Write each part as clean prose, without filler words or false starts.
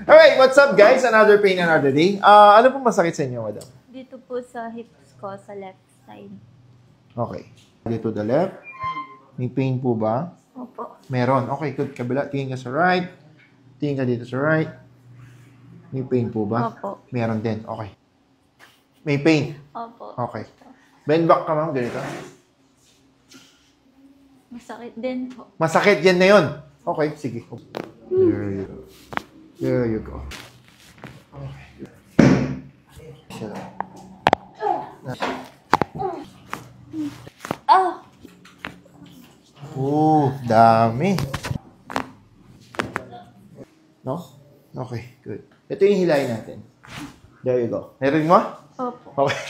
Alright, what's up guys? Another pain, another day. Ano po masakit sa inyo, madam? Dito po sa hips ko, sa left side. Okay. Dito the left. May pain po ba? Opo. Meron. Okay, good. Kabila. Tingin ka sa right. Tingin ka dito sa right. May pain po ba? Opo. Meron din. Okay. May pain? Opo. Okay. Bend back ka, ma'am. Ganito. Masakit din po. Masakit. Yan na yun. Okay, sige. There you go. There you go. Okay. Ah! Dami. No? Okay, good. Ito yung hilahin natin. There you go. Narinig mo? Opo. Okay.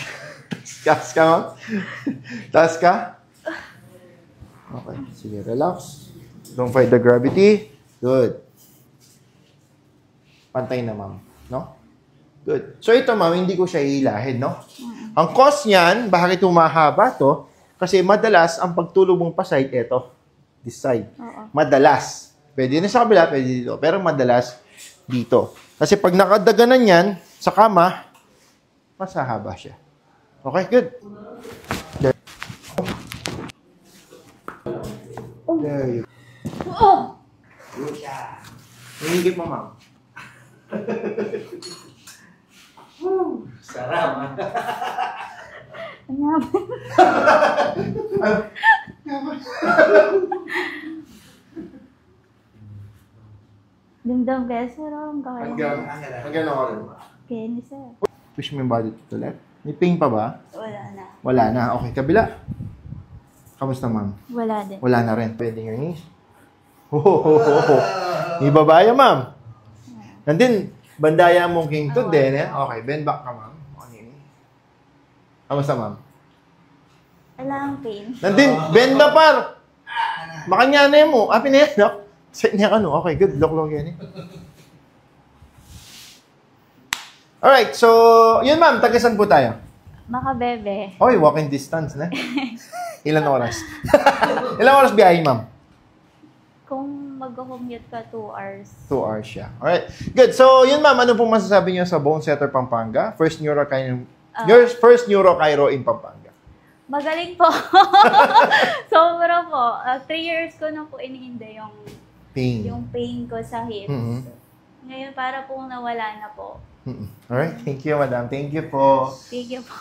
Taas ka, ma'am? Taas ka? Okay. Sige, relax. Don't fight the gravity. Good. Pantay na, ma'am. No? Good. So, ito, ma'am, hindi ko siya hihilahin, no? Ang cause niyan, bakit humahaba to? Kasi madalas, ang pagtulog mong pa side, ito. This side. Madalas. Pwede na sa kabila, pwede dito. Pero madalas, dito. Kasi pag nakadaganan yan, sa kama, mas hahaba siya. Okay, good. There you go. Good. Hinigip mo, ma'am. Sarap. Ano? Dimdam kaya sir, ang kaya. Hanggang ako rin. Kaya ni sir. Push mo yung body to the left. May pain pa ba? Wala na. Wala na. Okay, kabila. Kamusta, ma'am? Wala din. Wala na rin. Pwede your knees. Ibabaya, ma'am. Nandun, bandaya mong king to din. Okay, bend back ka, ma'am. Okay. Kamusta, ma'am? Wala ang pain. Nandun, bend na par. Makanyana mo. Apin na yan, no? Set niya ka, no? Okay, good. Lock yan, eh. Alright, so, yun, ma'am. Tagasan po tayo. Makabebe. Oy, walking distance na. Ilan oras? Ilan oras biyahe, ma'am? Kung mag-commute ka 2 hours. 2 hours siya. Alright. Good. So, yun ma'am, ano pong masasabi niyo sa Bone Setter Pampanga? First neuro-chiro in Pampanga. Magaling po. Sobra po. 3 years ko na po iniinda yung pain ko sa hips. Ngayon, para pong nawala na po. Alright. Thank you, madam. Thank you po. Thank you po.